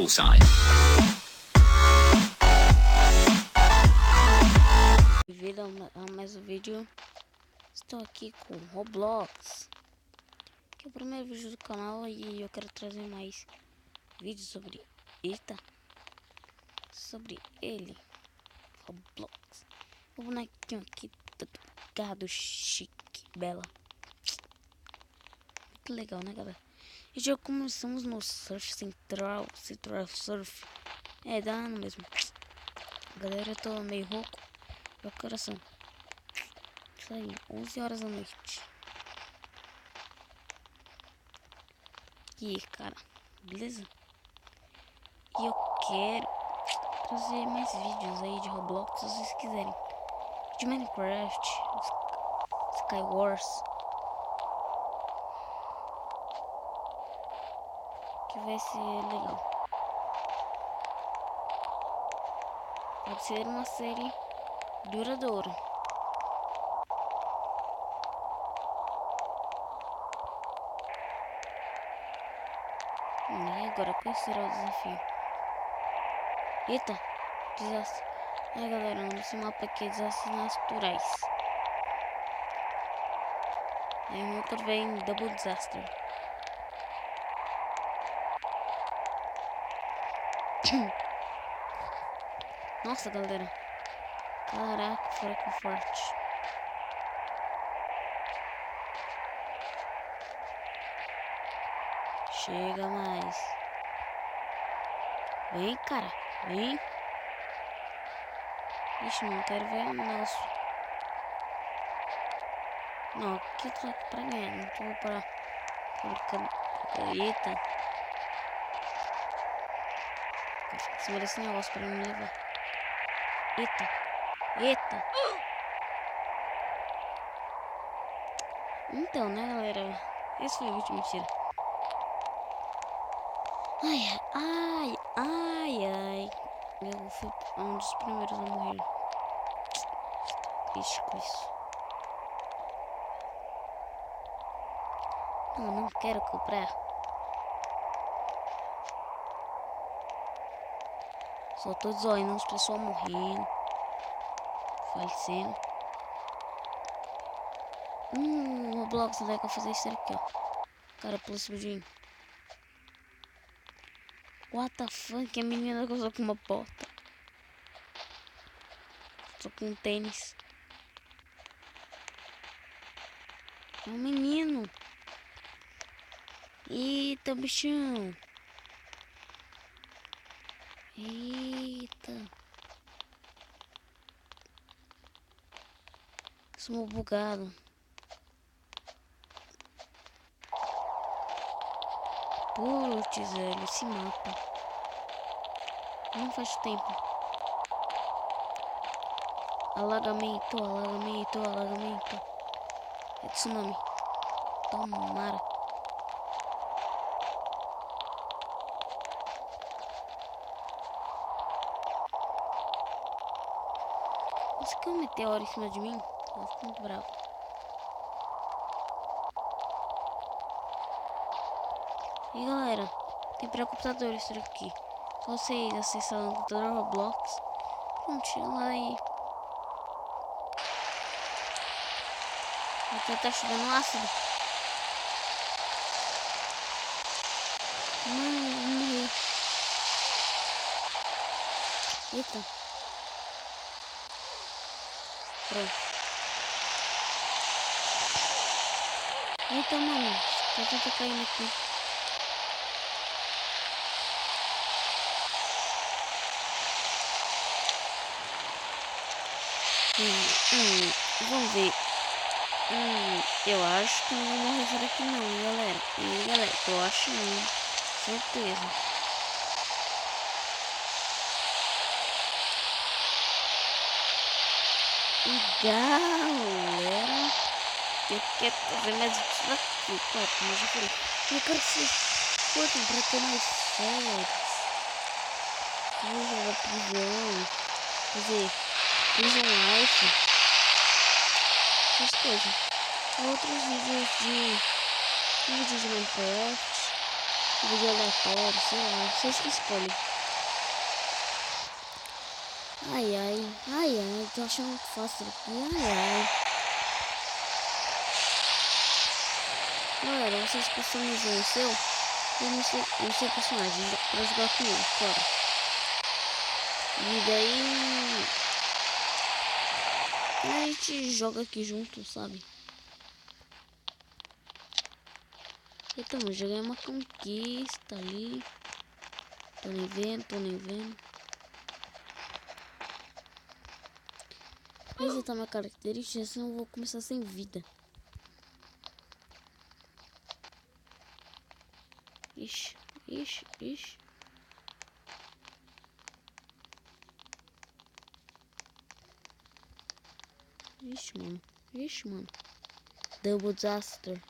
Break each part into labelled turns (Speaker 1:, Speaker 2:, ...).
Speaker 1: Bullseye.
Speaker 2: Bem-vindo a mais um vídeo. Estou aqui com Roblox, que é o primeiro vídeo do canal e eu quero trazer mais vídeos sobre sobre ele, Roblox. O bonequinho aqui todo gado, chique, bela. Muito legal, né, galera? E já começamos no Surf Central Surf. É, dano mesmo. Galera, eu tô meio rouco. Meu coração. Isso aí, 11 horas da noite. E cara, beleza? E eu quero trazer mais vídeos aí de Roblox, se vocês quiserem. De Minecraft, Skywars. Que vai ser legal. Pode ser uma série duradoura. E agora, qual será o desafio? Eita, desastre. É, galera, nesse mapa aqui é desastres naturais. Aí nunca vem Double Disaster. Nossa, galera. Caraca, fraco forte. Chega mais. Vem, cara. Vem. Ixi, não quero ver o nosso. Não, aqui eu tô aqui pra ganhar. Não tô pra ficar. Eita. Vou ficar em cima desse negócio pra me levar. Eita. Eita. Então, né, galera? Esse foi o vídeo, mentira. Ai, ai, ai, ai. Eu fui um dos primeiros a morrer. Triste com isso. Não quero comprar. Só tô desolando as pessoas morrendo. Falecendo. Roblox não vai fazer isso aqui, ó. Cara, pula cima de mim. What the fuck? A menina gostou com uma bota. Tô com um tênis. É um menino. Eita, bichão. Eita. Sou bugado. Putz, velho, esse mapa. Não faz tempo. Alagamento, alagamento, alagamento. É tsunami. Tomara. Mas que é um meteoro em cima de mim? Eu fico muito bravo. E galera, tem pré-computador isso aqui. Só vocês acessarem o computador Roblox. Prontinho lá aí. Até tá chovendo ácido. Morri. Eita. Pronto. Eita, mano. Tá caindo aqui. Vamos ver. Eu acho que não vou morrer por aqui não, hein, galera. E galera, eu acho não. Certeza. E galera, eu quero fazer mais vídeos aqui, claro, como eu já falei. Eu quero que vocês curtam pra ter mais séries. Vou jogar prisão. Quer dizer, Prison Life. Essas coisas. Outros vídeos de Minecraft. vídeo aleatório, sei lá, vocês que escolhem. Ai, ai, tô achando muito fácil aqui, ai. Galera, vocês customizam o seu, eu não sei personagem, pra jogar com ele, claro. E daí a gente joga aqui junto, sabe? Então, eu joguei uma conquista ali. Tô nem vendo. Vou resetar minha característica, senão eu vou começar sem vida. Ixi. Ixi, mano. Double disaster.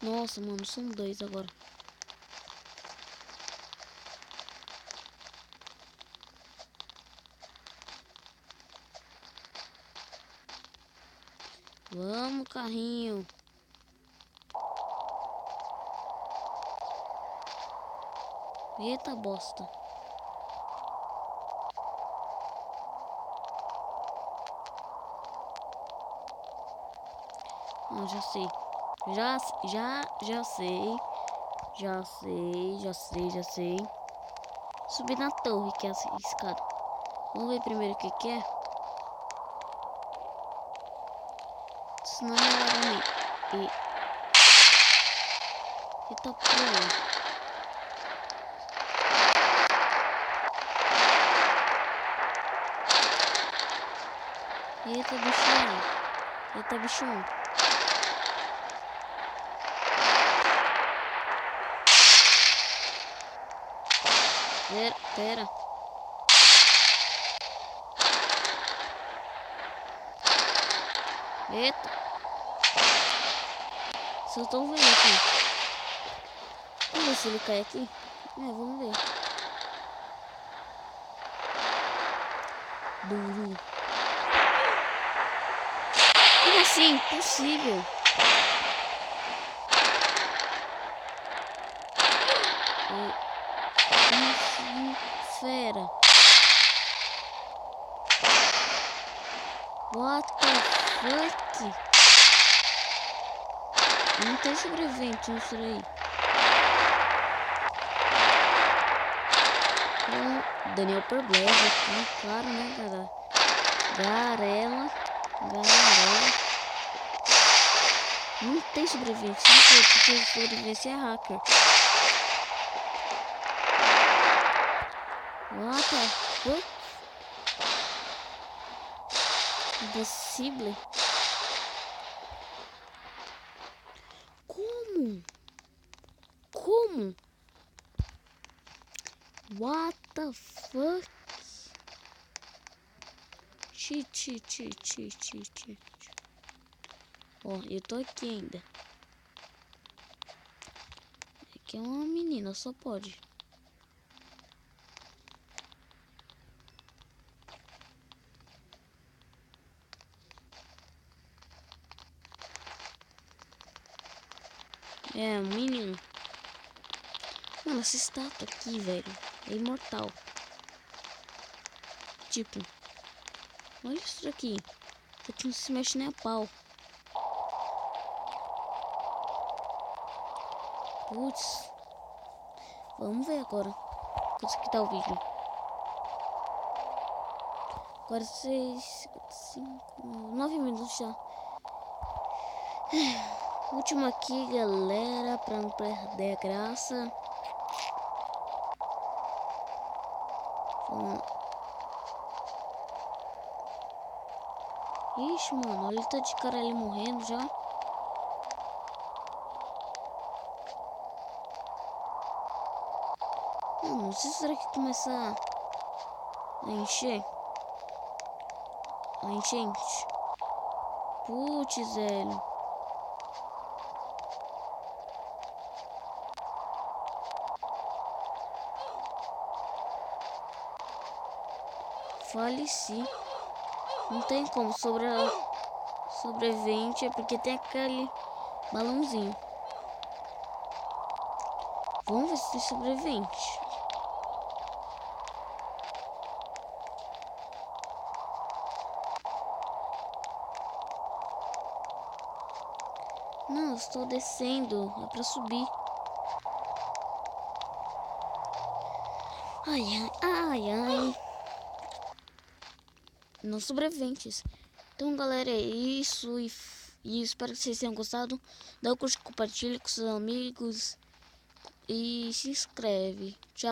Speaker 2: Nossa, mano, são 2 agora. Vamos, carrinho. Eita bosta. Ah, já sei. Já sei. Subir na torre, que é a escada. Vamos ver primeiro o que é. Senão não vai nem. Eita porra. Eita bichão. Pera. Eita. Só tô vendo aqui. Vamos ver se ele cai aqui. Vamos ver. Duro. Como assim? Impossível. Fera. What the fuck? Não tem sobrevivente nisso aí. Daniel Perblez aqui, claro, né, galera? Garela. Não tem sobrevivente, não sei, porque sobrevivência é hacker. What the fuck? Impossível. Como? What the fuck? Cheat. Ó, eu tô aqui ainda. Aqui é uma menina, só pode. É, um menino. Mano, essa estátua aqui, velho, é imortal. Tipo, olha isso aqui. Isso aqui não se mexe nem a pau. Putz. Vamos ver agora. Quanto que tá o vídeo? 46, 55, 9 minutos já. Último aqui, galera, pra não perder a graça. Vamos. Ixi, mano, olha o tanto de cara ali morrendo já. Não sei se será que começa a encher. A enchente. Putz, velho. Faleci. Não tem como sobrevivente, é porque tem aquele balãozinho. Vamos ver se tem sobrevivente. Não, eu estou descendo. É pra subir. Ai, ai, ai, ai. Não sobreviventes. Então, galera, é isso. E espero que vocês tenham gostado. Dá o curso, compartilha com seus amigos. E se inscreve. Tchau.